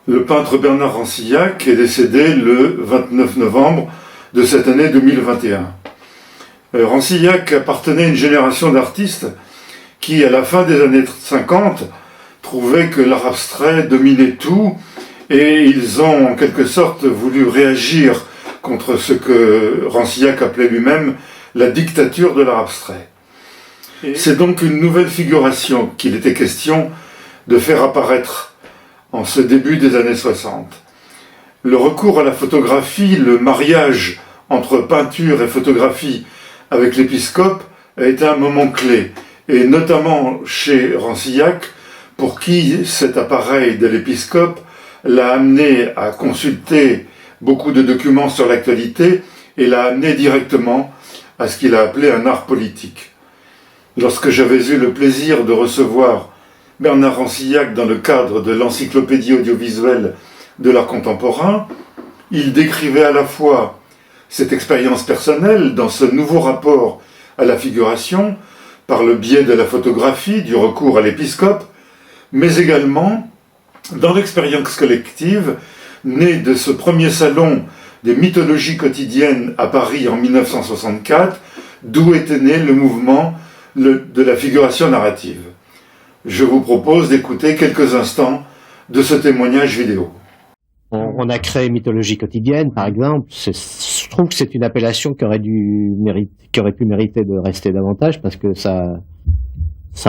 Le peintre Bernard Rancillac est décédé le 29 novembre de cette année 2021. Rancillac appartenait à une génération d'artistes qui, à la fin des années 50, trouvaient que l'art abstrait dominait tout et ils ont en quelque sorte voulu réagir contre ce que Rancillac appelait lui-même la dictature de l'art abstrait. C'est donc une nouvelle figuration qu'il était question de faire apparaître en ce début des années 60. Le recours à la photographie, le mariage entre peinture et photographie avec l'épiscope a été un moment clé, et notamment chez Rancillac, pour qui cet appareil de l'épiscope l'a amené à consulter beaucoup de documents sur l'actualité et l'a amené directement à ce qu'il a appelé un art politique. Lorsque j'avais eu le plaisir de recevoir Bernard Rancillac dans le cadre de l'encyclopédie audiovisuelle de l'art contemporain, il décrivait à la fois cette expérience personnelle dans ce nouveau rapport à la figuration par le biais de la photographie, du recours à l'épiscope, mais également dans l'expérience collective née de ce premier salon des mythologies quotidiennes à Paris en 1964, d'où était né le mouvement de la figuration narrative. Je vous propose d'écouter quelques instants de ce témoignage vidéo. On a créé Mythologie quotidienne, par exemple. Je trouve que c'est une appellation qui aurait pu mériter de rester davantage, parce que ça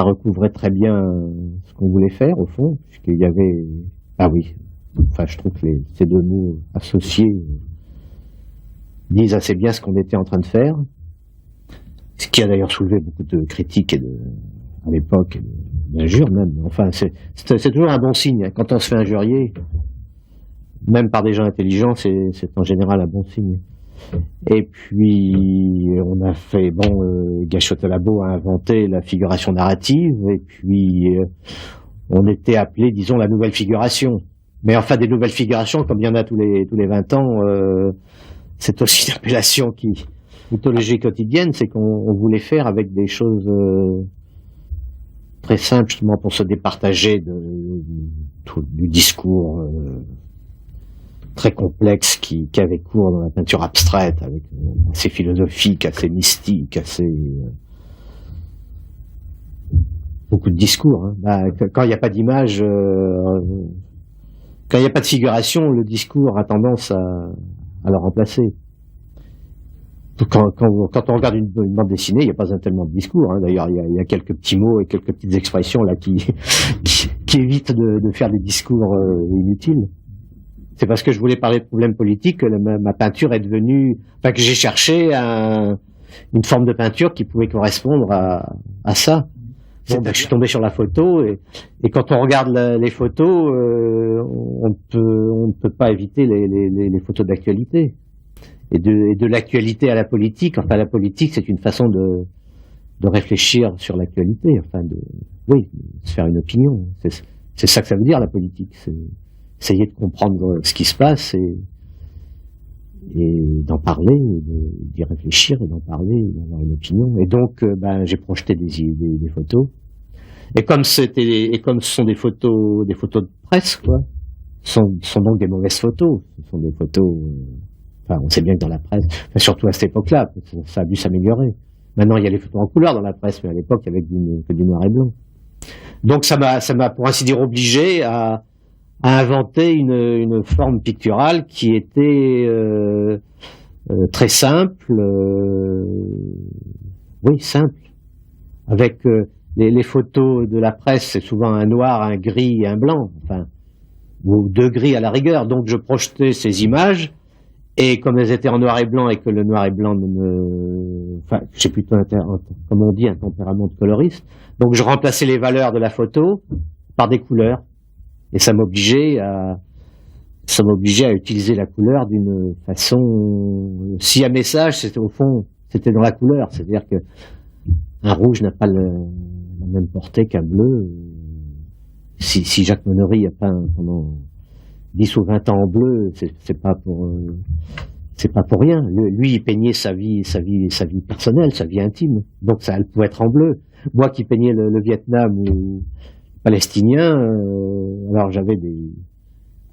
recouvrait très bien ce qu'on voulait faire, au fond, puisqu'il y avait... Ah oui, enfin, je trouve que ces deux mots associés disent assez bien ce qu'on était en train de faire, ce qui a d'ailleurs soulevé beaucoup de critiques à l'époque, et d'injures même. Enfin, c'est toujours un bon signe. Quand on se fait injurier, même par des gens intelligents, c'est en général un bon signe. Et puis, on a fait, Gachot-Labo a inventé la figuration narrative, et puis, on était appelé, disons, la nouvelle figuration. Mais enfin, des nouvelles figurations, comme il y en a tous les 20 ans, c'est aussi une appellation mythologie quotidienne, c'est qu'on voulait faire avec des choses très simples, justement, pour se départager du discours très complexe qui avait cours dans la peinture abstraite, avec assez philosophique, assez mystique, assez beaucoup de discours. Hein. Quand il n'y a pas d'image, quand il n'y a pas de figuration, le discours a tendance à le remplacer. Quand on regarde une bande dessinée, il n'y a pas tellement de discours. Hein. D'ailleurs, il y a quelques petits mots et quelques petites expressions là qui évitent de faire des discours inutiles. C'est parce que je voulais parler de problèmes politiques que ma peinture est devenue... Enfin, que j'ai cherché une forme de peinture qui pouvait correspondre à ça. Je suis tombé sur la photo, et quand on regarde les photos, on ne peut pas éviter les photos d'actualité. Et de l'actualité à la politique. Enfin, la politique, c'est une façon de réfléchir sur l'actualité. Enfin, de se faire une opinion. C'est ça que ça veut dire, la politique. C'est essayer de comprendre ce qui se passe et d'en parler, d'y réfléchir et d'en parler, d'avoir une opinion. Et donc, j'ai projeté des photos. Et comme ce sont des photos de presse, quoi, sont donc des mauvaises photos. Ce sont des photos, on sait bien que dans la presse, surtout à cette époque-là, ça a dû s'améliorer. Maintenant, il y a les photos en couleur dans la presse, mais à l'époque, il y avait que du noir et blanc. Donc, ça m'a, pour ainsi dire, obligé à inventer une forme picturale qui était très simple, simple, avec les photos de la presse, c'est souvent un noir, un gris et un blanc, ou deux gris à la rigueur. Donc je projetais ces images, et comme elles étaient en noir et blanc, et que le noir et blanc j'ai plutôt comme on dit, un tempérament de coloriste, donc je remplaçais les valeurs de la photo par des couleurs. Et ça m'obligeait à utiliser la couleur d'une façon... Si un message, c'était dans la couleur. C'est-à-dire que un rouge n'a pas la même portée qu'un bleu. Si Jacques Monnery a peint pendant 10 ou 20 ans en bleu, c'est pas pour rien. Lui, il peignait sa vie personnelle, sa vie intime. Donc elle pouvait être en bleu. Moi qui peignais le Vietnam ou palestinien, alors j'avais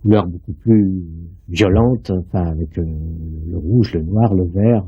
couleurs beaucoup plus violentes, enfin avec le rouge, le noir, le vert.